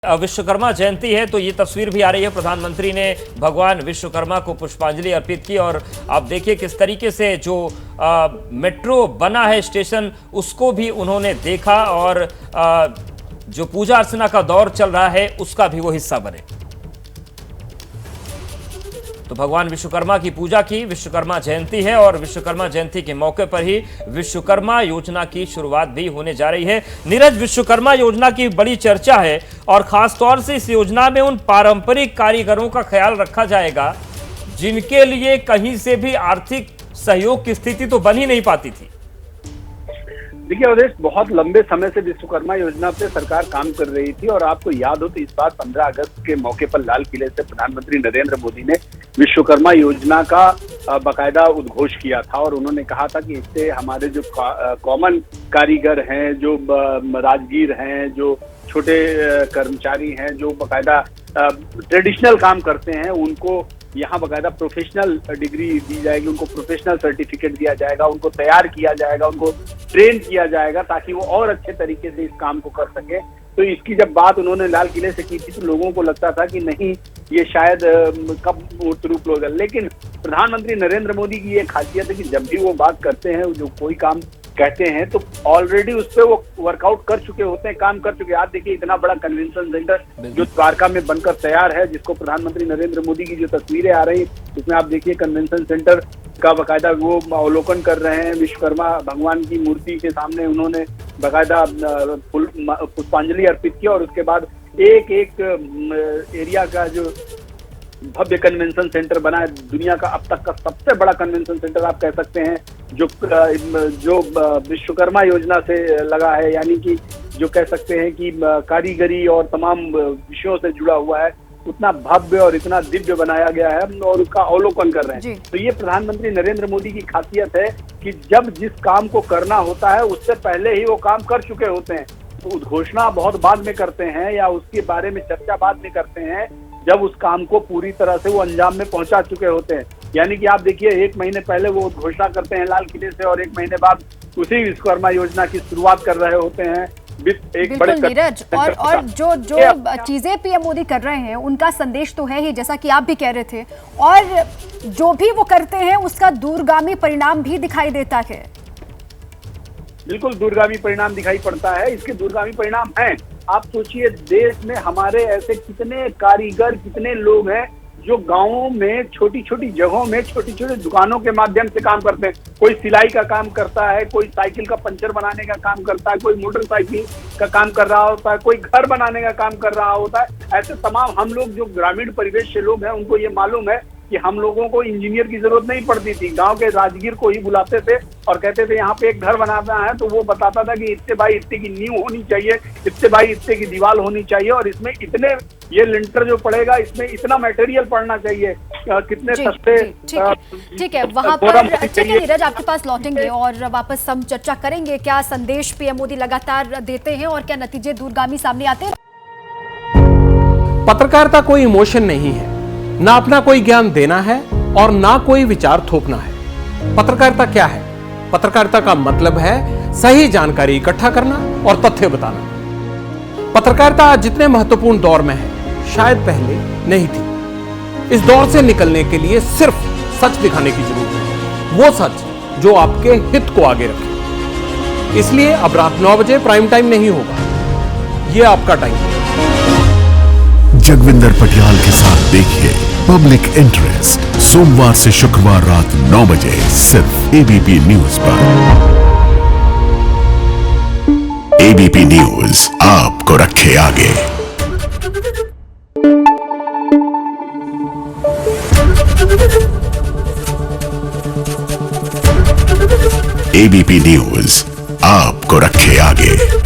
विश्वकर्मा जयंती है तो ये तस्वीर भी आ रही है। प्रधानमंत्री ने भगवान विश्वकर्मा को पुष्पांजलि अर्पित की और आप देखिए किस तरीके से जो मेट्रो बना है स्टेशन उसको भी उन्होंने देखा और जो पूजा अर्चना का दौर चल रहा है उसका भी वो हिस्सा बने। तो भगवान विश्वकर्मा की पूजा की। विश्वकर्मा जयंती है और विश्वकर्मा जयंती के मौके पर ही विश्वकर्मा योजना की शुरुआत भी होने जा रही है। नीरज, विश्वकर्मा योजना की बड़ी चर्चा है और खास तौर से इस योजना में उन पारंपरिक कारीगरों का ख्याल रखा जाएगा जिनके लिए कहीं से भी आर्थिक सहयोग की स्थिति तो बन ही नहीं पाती थी। देखिए अवधेश, बहुत लंबे समय से विश्वकर्मा योजना पे सरकार काम कर रही थी और आपको याद हो तो इस बार 15 अगस्त के मौके पर लाल किले से प्रधानमंत्री नरेंद्र मोदी ने विश्वकर्मा योजना का बाकायदा उद्घोष किया था और उन्होंने कहा था कि इससे हमारे जो कॉमन कारीगर हैं, जो राजगीर हैं, जो छोटे कर्मचारी हैं, जो बाकायदा ट्रेडिशनल काम करते हैं, उनको यहाँ बाकायदा प्रोफेशनल डिग्री दी जाएगी, उनको प्रोफेशनल सर्टिफिकेट दिया जाएगा, उनको तैयार किया जाएगा, उनको ट्रेन किया जाएगा ताकि वो और अच्छे तरीके से इस काम को कर सके। तो इसकी जब बात उन्होंने लाल किले से की थी तो लोगों को लगता था कि नहीं, ये शायद कब रूप लोगा। लेकिन प्रधानमंत्री नरेंद्र मोदी की ये खासियत है कि जब भी वो बात करते हैं, जो कोई काम कहते हैं तो ऑलरेडी उस पर वो वर्कआउट कर चुके होते हैं, काम कर चुके हैं। आप देखिए इतना बड़ा कन्वेंशन सेंटर जो द्वारका में बनकर तैयार है, जिसको प्रधानमंत्री नरेंद्र मोदी की जो तस्वीरें आ रही उसमें आप देखिए कन्वेंशन सेंटर का बाकायदा वो अवलोकन कर रहे हैं। विश्वकर्मा भगवान की मूर्ति के सामने उन्होंने बाकायदा पुष्पांजलि अर्पित की और उसके बाद एक एक एरिया का जो भव्य कन्वेंशन सेंटर बना है, दुनिया का अब तक का सबसे बड़ा कन्वेंशन सेंटर आप कह सकते हैं, जो विश्वकर्मा योजना से लगा है, यानी कि जो कह सकते हैं कि कारीगरी और तमाम विषयों से जुड़ा हुआ है, उतना भव्य और इतना दिव्य बनाया गया है और उसका अवलोकन कर रहे हैं। तो ये प्रधानमंत्री नरेंद्र मोदी की खासियत है कि जब जिस काम को करना होता है उससे पहले ही वो काम कर चुके होते हैं। तो उद्घोषणा बहुत बाद में करते हैं या उसके बारे में चर्चा बाद में करते हैं जब उस काम को पूरी तरह से वो अंजाम में पहुंचा चुके होते हैं। यानी कि आप देखिए 1 महीने पहले वो घोषणा करते हैं लाल किले से और 1 महीने बाद उसी विश्वकर्मा योजना की शुरुआत कर रहे होते हैं। एक बड़े नीरज, और जो चीजें पीएम मोदी कर रहे हैं उनका संदेश तो है ही, जैसा कि आप भी कह रहे थे, और जो भी वो करते हैं उसका दूरगामी परिणाम भी दिखाई देता है। बिल्कुल दूरगामी परिणाम दिखाई पड़ता है। इसके दूरगामी परिणाम हैं। आप सोचिए देश में हमारे ऐसे कितने कारीगर, कितने लोग हैं जो गांवों में छोटी छोटी जगहों में छोटी छोटी दुकानों के माध्यम से काम करते हैं। कोई सिलाई का काम करता है, कोई साइकिल का पंचर बनाने का काम करता है, कोई मोटरसाइकिल का काम कर रहा होता है, कोई घर बनाने का काम कर रहा होता है। ऐसे तमाम हम लोग जो ग्रामीण परिवेश से लोग हैं उनको ये मालूम है कि हम लोगों को इंजीनियर की जरूरत नहीं पड़ती थी। गांव के राजगीर को ही बुलाते थे और कहते थे यहाँ पे एक घर बनाना है तो वो बताता था कि इतने बाई इतने की नींव होनी चाहिए, इतने बाई इतने की दीवार होनी चाहिए और इसमें इतने ये लिंटर जो पड़ेगा इसमें इतना मटेरियल पड़ना चाहिए, कितने सस्ते। ठीक है, वहां पर ठीक है नीरज, आपके पास लौटेंगे और वापस हम चर्चा करेंगे क्या संदेश पीएम मोदी लगातार देते हैं और क्या नतीजे दूरगामी सामने आते हैं। पत्रकारिता कोई इमोशन नहीं है, ना अपना कोई ज्ञान देना है और ना कोई विचार थोपना है। पत्रकारिता क्या है? पत्रकारिता का मतलब है सही जानकारी इकट्ठा करना और तथ्य बताना। पत्रकारिता आज जितने महत्वपूर्ण दौर में है शायद पहले नहीं थी। इस दौर से निकलने के लिए सिर्फ सच दिखाने की जरूरत है, वो सच जो आपके हित को आगे रखे। इसलिए अब रात 9 बजे प्राइम टाइम नहीं होगा, ये आपका टाइम है। जगविंदर पटियाल के साथ देखिए पब्लिक इंटरेस्ट सोमवार से शुक्रवार रात 9 बजे सिर्फ एबीपी न्यूज पर। एबीपी न्यूज आपको रखे आगे। एबीपी न्यूज आपको रखे आगे।